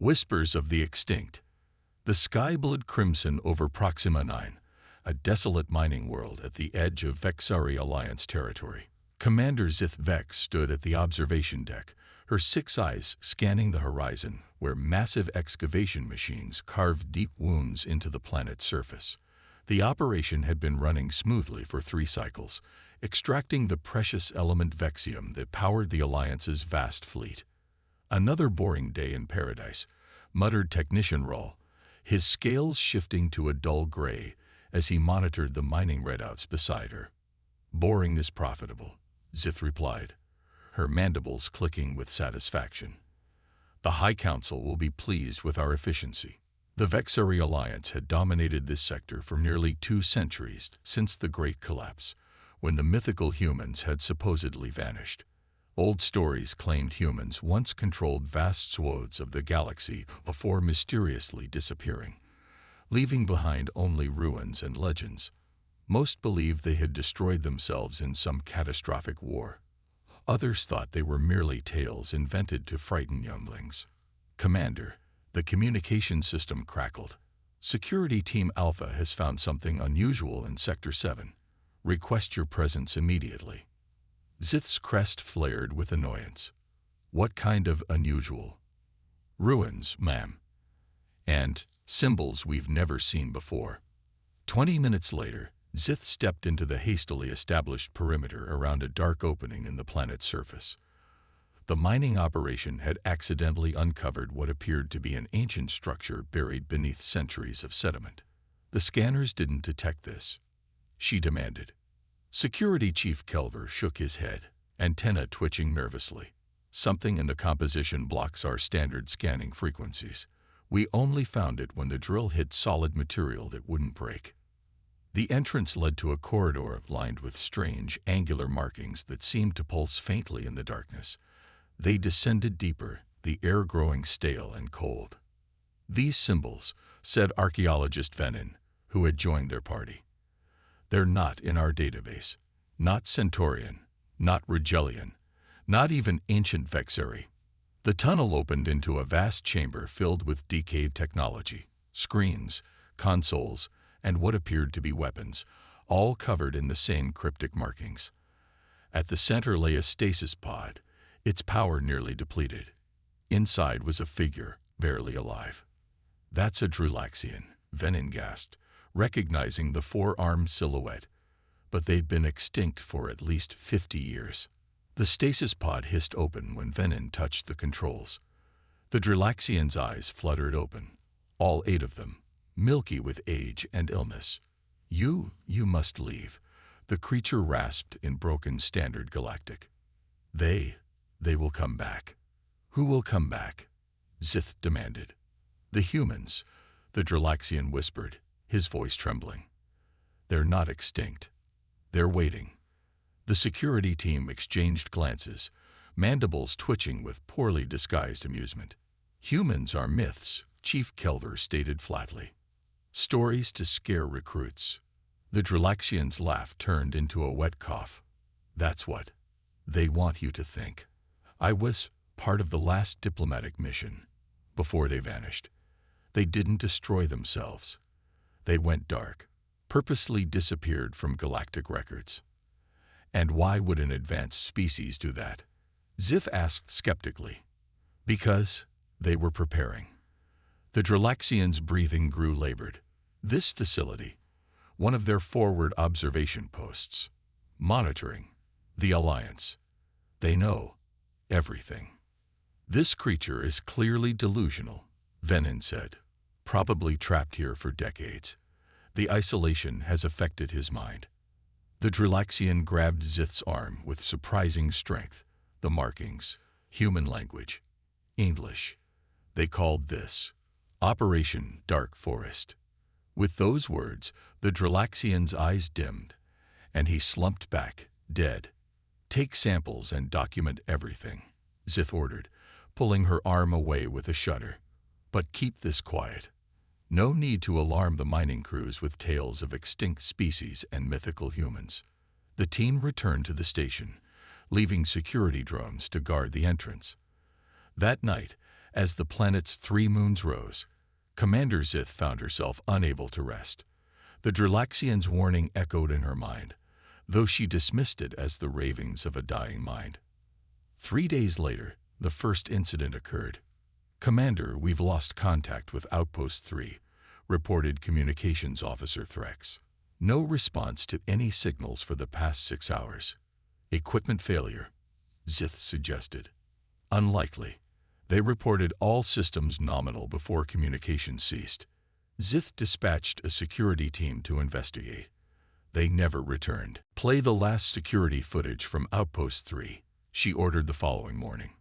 Whispers of the extinct. The sky bled crimson over Proxima 9, a desolate mining world at the edge of Vexari Alliance territory. Commander Zith Vex stood at the observation deck, her 6 eyes scanning the horizon where massive excavation machines carved deep wounds into the planet's surface. The operation had been running smoothly for 3 cycles, extracting the precious element Vexium that powered the Alliance's vast fleet. "Another boring day in paradise," muttered Technician Rawl, his scales shifting to a dull gray as he monitored the mining readouts beside her. "Boring is profitable," Zith replied, her mandibles clicking with satisfaction. "The High Council will be pleased with our efficiency." The Vexari Alliance had dominated this sector for nearly 2 centuries since the Great Collapse, when the mythical humans had supposedly vanished. Old stories claimed humans once controlled vast swathes of the galaxy before mysteriously disappearing, leaving behind only ruins and legends. Most believed they had destroyed themselves in some catastrophic war. Others thought they were merely tales invented to frighten younglings. "Commander," the communication system crackled. "Security Team Alpha has found something unusual in Sector 7. Request your presence immediately." Zith's crest flared with annoyance. "What kind of unusual?" "Ruins, ma'am. And symbols we've never seen before." 20 minutes later, Zith stepped into the hastily established perimeter around a dark opening in the planet's surface. The mining operation had accidentally uncovered what appeared to be an ancient structure buried beneath centuries of sediment. "The scanners didn't detect this," she demanded. Security Chief Kelver shook his head, antenna twitching nervously. "Something in the composition blocks our standard scanning frequencies. We only found it when the drill hit solid material that wouldn't break." The entrance led to a corridor lined with strange, angular markings that seemed to pulse faintly in the darkness. They descended deeper, the air growing stale and cold. "These symbols," said archaeologist Venin, who had joined their party. "They're not in our database. Not Centaurian, not Rigelian, not even ancient Vexari." The tunnel opened into a vast chamber filled with decayed technology, screens, consoles, and what appeared to be weapons, all covered in the same cryptic markings. At the center lay a stasis pod, its power nearly depleted. Inside was a figure, barely alive. "That's a Drulaxian," Venin gasped, recognizing the 4-armed silhouette, "but they've been extinct for at least 50 years. The stasis pod hissed open when Venin touched the controls. The Drulaxian's eyes fluttered open, all 8 of them, milky with age and illness. You must leave," the creature rasped in broken standard Galactic. They will come back." "Who will come back?" Zith demanded. "The humans," the Drulaxian whispered, his voice trembling. "They're not extinct. They're waiting." The security team exchanged glances, mandibles twitching with poorly disguised amusement. "Humans are myths," Chief Kelver stated flatly. "Stories to scare recruits." The Drulaxian's laugh turned into a wet cough. "That's what they want you to think. I was part of the last diplomatic mission, before they vanished. They didn't destroy themselves. They went dark, purposely disappeared from galactic records." "And why would an advanced species do that?" Zith asked skeptically. "Because they were preparing." The Drulaxian's breathing grew labored. "This facility, one of their forward observation posts, monitoring the Alliance. They know everything." "This creature is clearly delusional," Venin said. "Probably trapped here for decades. The isolation has affected his mind." The Drulaxian grabbed Zith's arm with surprising strength. "The markings, human language, English. They called this Operation Dark Forest." With those words, the Drulaxian's eyes dimmed, and he slumped back, dead. "Take samples and document everything," Zith ordered, pulling her arm away with a shudder. "But keep this quiet. No need to alarm the mining crews with tales of extinct species and mythical humans." The team returned to the station, leaving security drones to guard the entrance. That night, As the planet's 3 moons rose, Commander Zith found herself unable to rest. The Dralaxian's warning echoed in her mind, though she dismissed it as the ravings of a dying mind. 3 days later, the first incident occurred. "Commander, we've lost contact with Outpost 3, reported Communications Officer Threx. No response to any signals for the past 6 hours. Equipment failure," Zith suggested. "Unlikely. They reported all systems nominal before communication ceased." Zith dispatched a security team to investigate. They never returned. "Play the last security footage from Outpost 3, she ordered the following morning.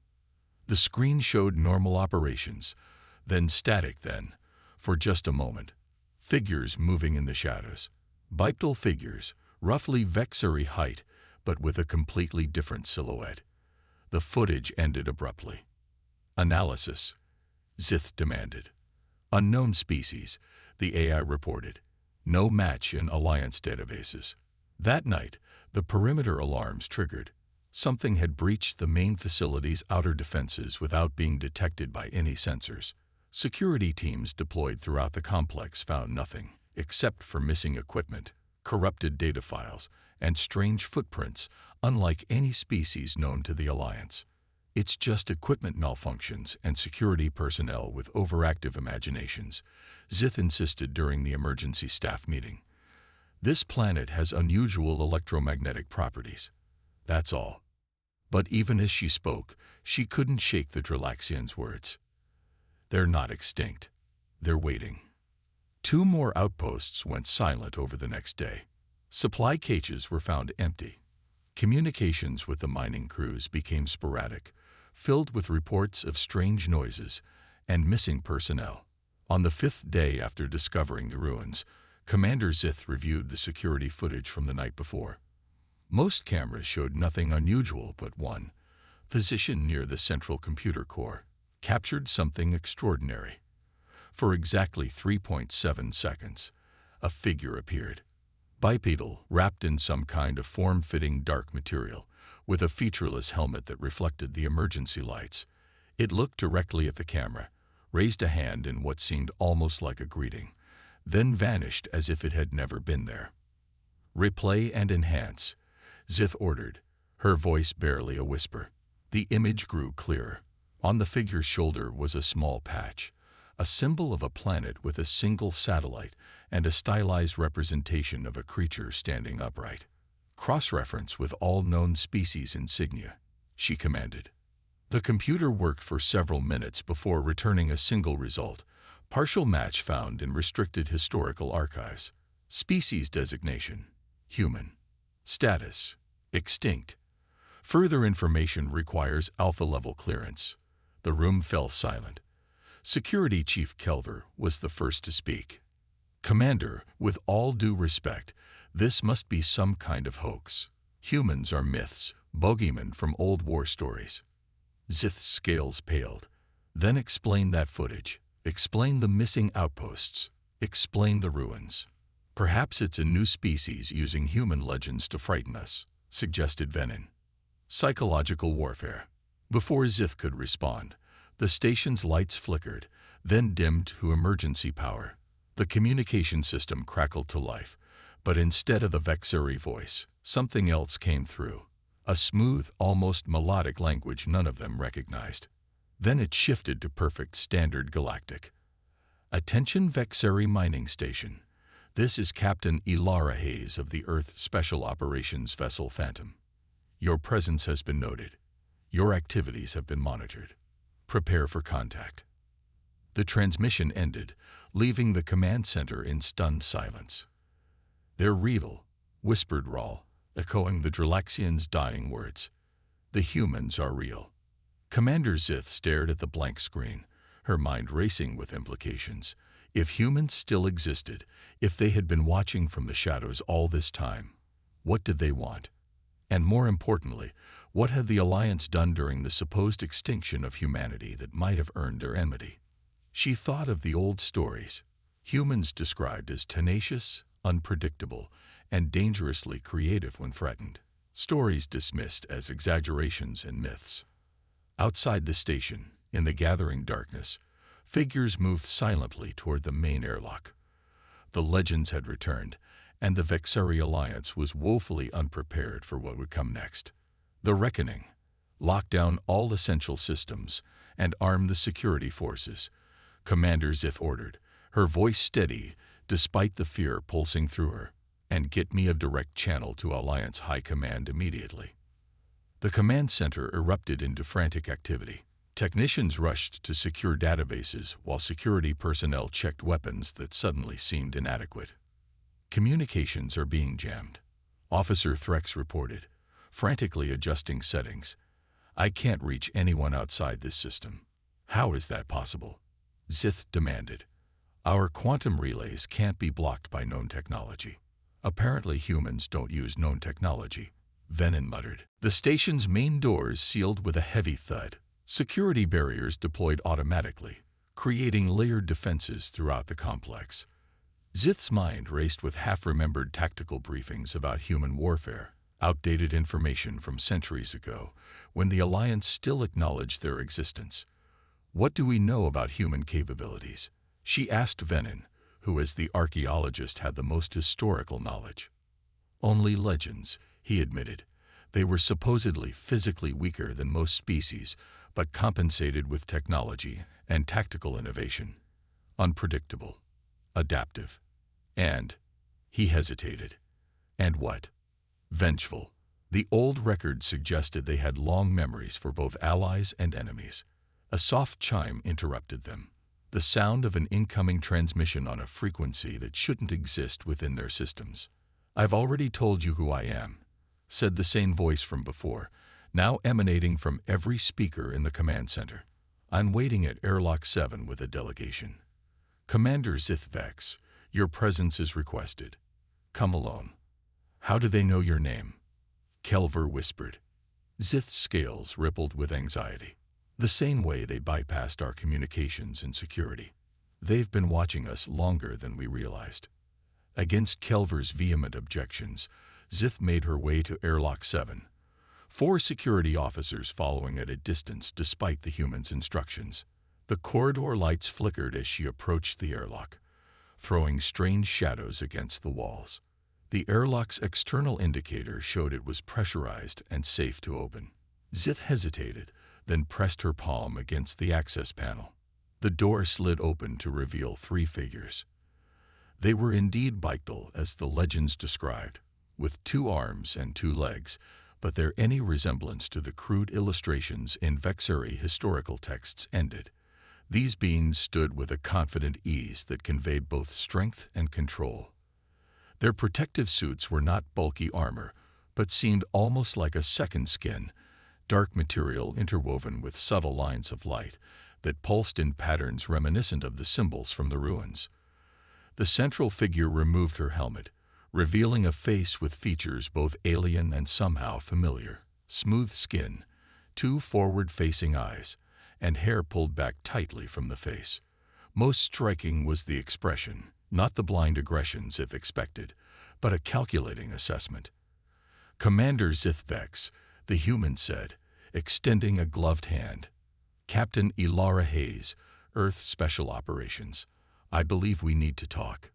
The screen showed normal operations, then static then, for just a moment. Figures moving in the shadows. Bipedal figures, roughly Vexari height, but with a completely different silhouette. The footage ended abruptly. "Analysis," Zith demanded. "Unknown species," the AI reported. "No match in Alliance databases." That night, the perimeter alarms triggered. Something had breached the main facility's outer defenses without being detected by any sensors. Security teams deployed throughout the complex found nothing, except for missing equipment, corrupted data files, and strange footprints, unlike any species known to the Alliance. "It's just equipment malfunctions and security personnel with overactive imaginations," Zith insisted during the emergency staff meeting. "This planet has unusual electromagnetic properties. That's all." But even as she spoke, she couldn't shake the Dralaxian's words. "They're not extinct. They're waiting." 2 more outposts went silent over the next day. Supply caches were found empty. Communications with the mining crews became sporadic, filled with reports of strange noises and missing personnel. On the 5th day after discovering the ruins, Commander Zith reviewed the security footage from the night before. Most cameras showed nothing unusual, but one, positioned near the central computer core, captured something extraordinary. For exactly 3.7 seconds, a figure appeared. Bipedal, wrapped in some kind of form-fitting dark material, with a featureless helmet that reflected the emergency lights. It looked directly at the camera, raised a hand in what seemed almost like a greeting, then vanished as if it had never been there. "Replay and enhance," Zith ordered, her voice barely a whisper. The image grew clearer. On the figure's shoulder was a small patch, a symbol of a planet with a single satellite and a stylized representation of a creature standing upright. "Cross-reference with all known species insignia," she commanded. The computer worked for several minutes before returning a single result: partial match found in restricted historical archives. Species designation: human. Status: extinct. Further information requires alpha-level clearance. The room fell silent. Security Chief Kelver was the first to speak. "Commander, with all due respect, this must be some kind of hoax. Humans are myths, bogeymen from old war stories." Zith's scales paled. "Then explain that footage. Explain the missing outposts. Explain the ruins." "Perhaps it's a new species using human legends to frighten us," suggested Venin. "Psychological warfare." Before Zith could respond, the station's lights flickered, then dimmed to emergency power. The communication system crackled to life, but instead of the Vexari voice, something else came through. A smooth, almost melodic language none of them recognized. Then it shifted to perfect standard Galactic. "Attention Vexari Mining Station. This is Captain Ilara Hayes of the Earth Special Operations Vessel Phantom. Your presence has been noted. Your activities have been monitored. Prepare for contact." The transmission ended, leaving the command center in stunned silence. "They're real," whispered Rahl, echoing the Dralaxian's dying words. "The humans are real." Commander Zith stared at the blank screen, her mind racing with implications. If humans still existed, if they had been watching from the shadows all this time, what did they want? And more importantly, what had the Alliance done during the supposed extinction of humanity that might have earned their enmity? She thought of the old stories, humans described as tenacious, unpredictable, and dangerously creative when threatened. Stories dismissed as exaggerations and myths. Outside the station, In the gathering darkness, figures moved silently toward the main airlock. The legends had returned, and the Vexari Alliance was woefully unprepared for what would come next. The Reckoning. Lock down all essential systems and arm the security forces, Commander Zith ordered, her voice steady despite the fear pulsing through her. And get me a direct channel to Alliance High Command immediately. The command center erupted into frantic activity. Technicians rushed to secure databases while security personnel checked weapons that suddenly seemed inadequate. Communications are being jammed. Officer Threx reported, frantically adjusting settings. I can't reach anyone outside this system. How is that possible? Zith demanded. Our quantum relays can't be blocked by known technology. Apparently humans don't use known technology, Venin muttered. The station's main doors sealed with a heavy thud. Security barriers deployed automatically, creating layered defenses throughout the complex. Zith's mind raced with half-remembered tactical briefings about human warfare, outdated information from centuries ago, when the Alliance still acknowledged their existence. What do we know about human capabilities? She asked Venin, who as the archaeologist had the most historical knowledge. Only legends, he admitted. They were supposedly physically weaker than most species, but compensated with technology and tactical innovation. Unpredictable, adaptive, and, he hesitated. And what? Vengeful. The old record suggested they had long memories for both allies and enemies. A soft chime interrupted them. The sound of an incoming transmission on a frequency that shouldn't exist within their systems. I've already told you who I am, said the same voice from before, now emanating from every speaker in the command center. I'm waiting at Airlock 7 with a delegation. Commander Zith Vex, your presence is requested. Come alone. How do they know your name? Kelver whispered. Zith's scales rippled with anxiety. The same way they bypassed our communications and security. They've been watching us longer than we realized. Against Kelver's vehement objections, Zith made her way to Airlock 7, 4 security officers following at a distance despite the human's instructions. The corridor lights flickered as she approached the airlock, throwing strange shadows against the walls. The airlock's external indicator showed it was pressurized and safe to open. Zith hesitated, then pressed her palm against the access panel. The door slid open to reveal 3 figures. They were indeed Bictal, as the legends described, with 2 arms and 2 legs, but their any resemblance to the crude illustrations in Vexari historical texts ended. These beings stood with a confident ease that conveyed both strength and control. Their protective suits were not bulky armor, but seemed almost like a second skin, dark material interwoven with subtle lines of light that pulsed in patterns reminiscent of the symbols from the ruins. The central figure removed her helmet, revealing a face with features both alien and somehow familiar. Smooth skin, 2 forward-facing eyes, and hair pulled back tightly from the face. Most striking was the expression, not the blind aggression Zith expected, but a calculating assessment. Commander Zith Vex, the human said, extending a gloved hand. Captain Ilara Hayes, Earth Special Operations. I believe we need to talk.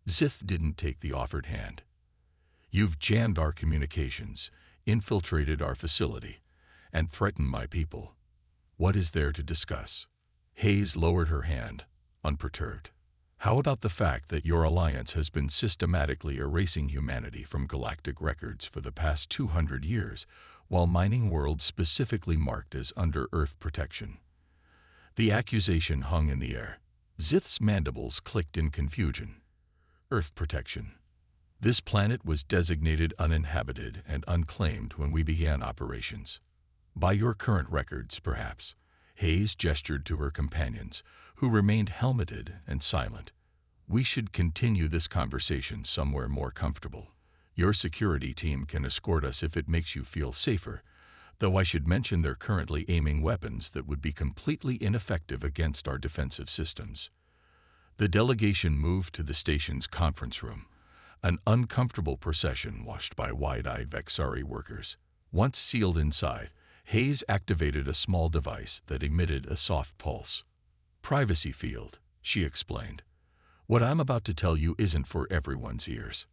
Zith didn't take the offered hand. You've jammed our communications, infiltrated our facility, and threatened my people. What is there to discuss? Hayes lowered her hand, unperturbed. How about the fact that your alliance has been systematically erasing humanity from galactic records for the past 200 years, while mining worlds specifically marked as under Earth protection? The accusation hung in the air. Zith's mandibles clicked in confusion. Earth protection. This planet was designated uninhabited and unclaimed when we began operations. By your current records, perhaps. Hayes gestured to her companions, who remained helmeted and silent. We should continue this conversation somewhere more comfortable. Your security team can escort us if it makes you feel safer, though I should mention they're currently aiming weapons that would be completely ineffective against our defensive systems. The delegation moved to the station's conference room, an uncomfortable procession washed by wide-eyed Vexari workers. Once sealed inside, Hayes activated a small device that emitted a soft pulse. "Privacy field," she explained. "What I'm about to tell you isn't for everyone's ears."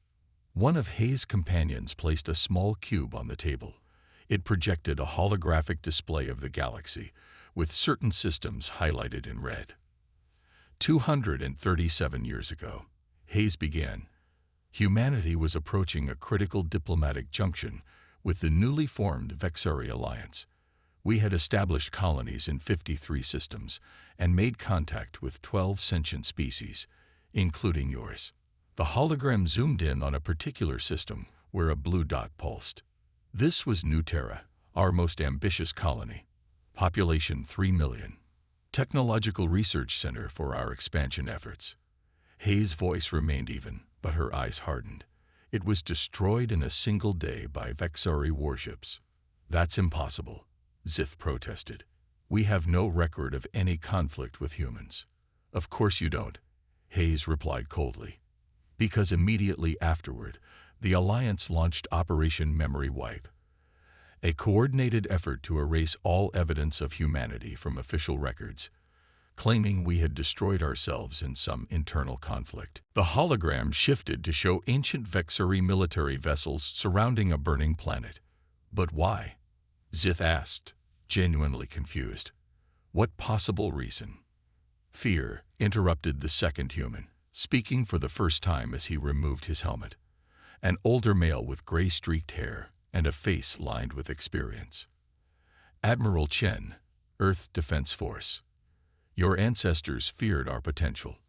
One of Hayes' companions placed a small cube on the table. It projected a holographic display of the galaxy, with certain systems highlighted in red. 237 years ago, Hayes began, humanity was approaching a critical diplomatic junction with the newly formed Vexari Alliance. We had established colonies in 53 systems and made contact with 12 sentient species, including yours. The hologram zoomed in on a particular system where a blue dot pulsed. This was New Terra, our most ambitious colony. Population 3 million. Technological research center for our expansion efforts. Hayes' voice remained even, but her eyes hardened. It was destroyed in a single day by Vexari warships. "That's impossible," Zith protested. "We have no record of any conflict with humans." "Of course you don't," Hayes replied coldly. "Because immediately afterward, the Alliance launched Operation Memory Wipe, a coordinated effort to erase all evidence of humanity from official records, claiming we had destroyed ourselves in some internal conflict." The hologram shifted to show ancient Vexari military vessels surrounding a burning planet. "But why?" Zith asked, genuinely confused. "What possible reason?" "Fear," interrupted the second human, speaking for the first time as he removed his helmet. An older male with gray-streaked hair and a face lined with experience. "Admiral Chen, Earth Defense Force. Your ancestors feared our potential.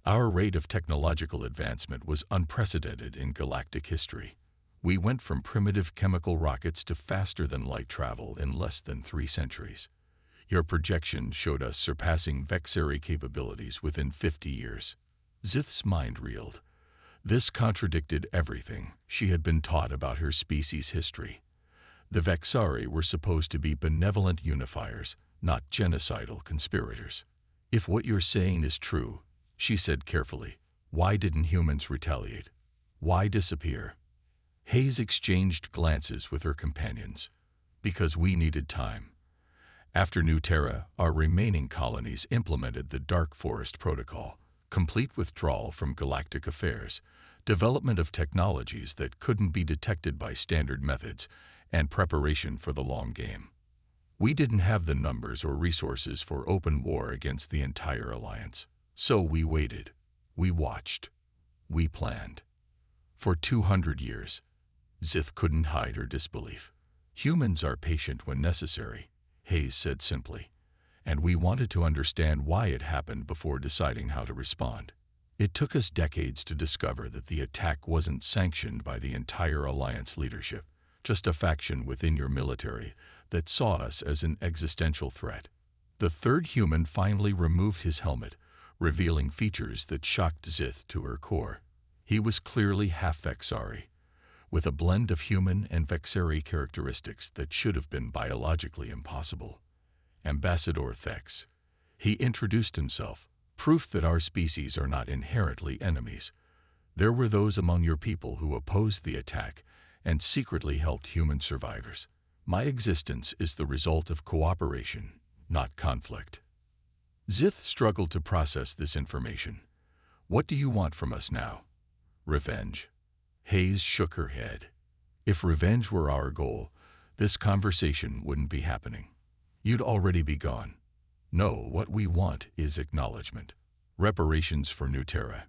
Our rate of technological advancement was unprecedented in galactic history. We went from primitive chemical rockets to faster-than-light travel in less than 3 centuries. Your projections showed us surpassing Vexari capabilities within 50 years. Zith's mind reeled. This contradicted everything she had been taught about her species' history. The Vexari were supposed to be benevolent unifiers, not genocidal conspirators. "If what you're saying is true," she said carefully, "why didn't humans retaliate? Why disappear?" Hayes exchanged glances with her companions. "Because we needed time. After New Terra, our remaining colonies implemented the Dark Forest Protocol, complete withdrawal from galactic affairs, development of technologies that couldn't be detected by standard methods, and preparation for the long game. We didn't have the numbers or resources for open war against the entire Alliance. So we waited. We watched. We planned. For 200 years. Zith couldn't hide her disbelief. "Humans are patient when necessary," Hayes said simply, "and we wanted to understand why it happened before deciding how to respond. It took us decades to discover that the attack wasn't sanctioned by the entire Alliance leadership, just a faction within your military that saw us as an existential threat." The third human finally removed his helmet, revealing features that shocked Zith to her core. He was clearly half Vexari, with a blend of human and Vexari characteristics that should have been biologically impossible. "Ambassador Thex." He introduced himself, proof that our species are not inherently enemies. There were those among your people who opposed the attack and secretly helped human survivors. My existence is the result of cooperation, not conflict. Zith struggled to process this information. "What do you want from us now?" "Revenge." Hayes shook her head. "If revenge were our goal, this conversation wouldn't be happening. You'd already be gone. No, what we want is acknowledgement, reparations for New Terra,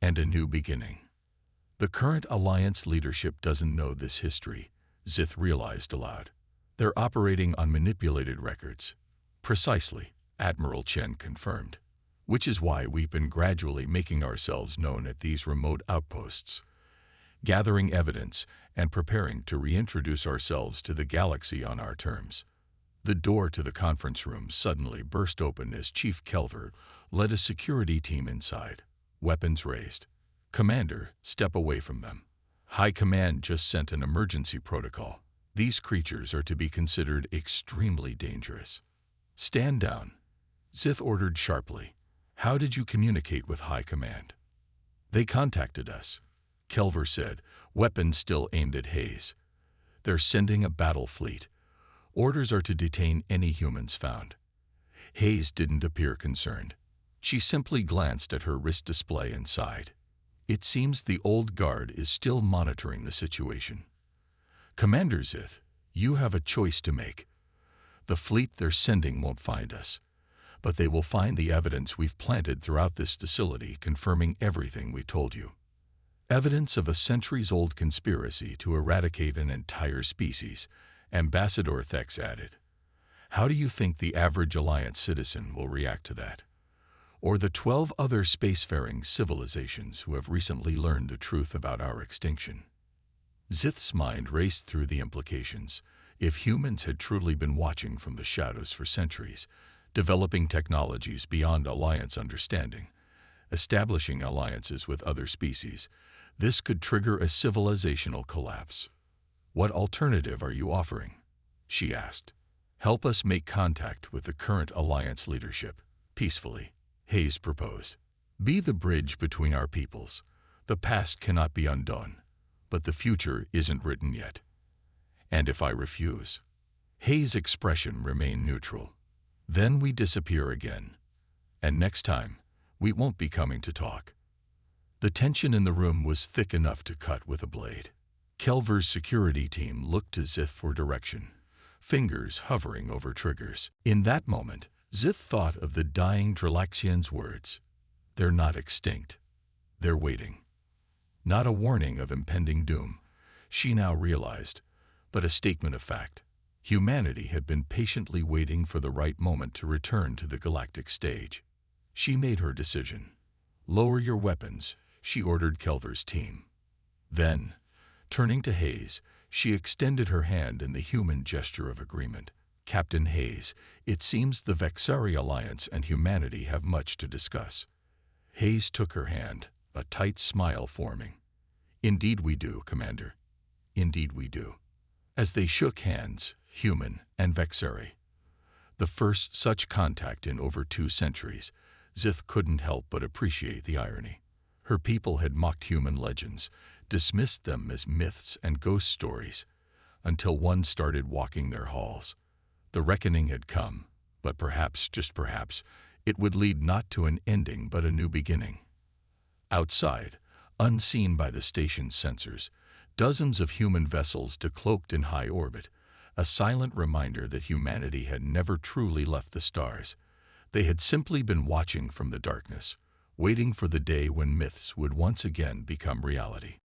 and a new beginning." The current Alliance leadership doesn't know this history, Zith realized aloud. "They're operating on manipulated records." "Precisely," Admiral Chen confirmed. "Which is why we've been gradually making ourselves known at these remote outposts, gathering evidence and preparing to reintroduce ourselves to the galaxy on our terms." The door to the conference room suddenly burst open as Chief Kelver led a security team inside, weapons raised. "Commander, step away from them. High Command just sent an emergency protocol. These creatures are to be considered extremely dangerous." "Stand down," Zith ordered sharply. "How did you communicate with High Command?" "They contacted us," Kelver said, weapons still aimed at Hayes. "They're sending a battle fleet. Orders are to detain any humans found. Hayes didn't appear concerned. She simply glanced at her wrist display and sighed. It seems the old guard is still monitoring the situation. Commander Zith, you have a choice to make. The fleet they're sending won't find us, but they will find the evidence we've planted throughout this facility confirming everything we told you. Evidence of a centuries-old conspiracy to eradicate an entire species, Ambassador Thex added. How do you think the average Alliance citizen will react to that? Or the 12 other spacefaring civilizations who have recently learned the truth about our extinction? Zith's mind raced through the implications. If humans had truly been watching from the shadows for centuries, developing technologies beyond Alliance understanding, establishing alliances with other species, this could trigger a civilizational collapse. What alternative are you offering? She asked. Help us make contact with the current Alliance leadership, peacefully, Hayes proposed. Be the bridge between our peoples. The past cannot be undone, but the future isn't written yet. And if I refuse? Hayes' expression remained neutral. Then we disappear again. And next time, we won't be coming to talk. The tension in the room was thick enough to cut with a blade. Kelver's security team looked to Zith for direction, fingers hovering over triggers. In that moment, Zith thought of the dying Dralaxian's words. They're not extinct. They're waiting. Not a warning of impending doom, she now realized, but a statement of fact. Humanity had been patiently waiting for the right moment to return to the galactic stage. She made her decision. Lower your weapons, she ordered Kelver's team. Then, turning to Hayes, she extended her hand in the human gesture of agreement. Captain Hayes, it seems the Vexari Alliance and humanity have much to discuss. Hayes took her hand, a tight smile forming. Indeed we do, Commander. Indeed we do. As they shook hands, human and Vexari, the first such contact in over 2 centuries, Zith couldn't help but appreciate the irony. Her people had mocked human legends, dismissed them as myths and ghost stories, until one started walking their halls. The reckoning had come, but perhaps, just perhaps, it would lead not to an ending but a new beginning. Outside, unseen by the station's sensors, dozens of human vessels decloaked in high orbit, a silent reminder that humanity had never truly left the stars. They had simply been watching from the darkness, waiting for the day when myths would once again become reality.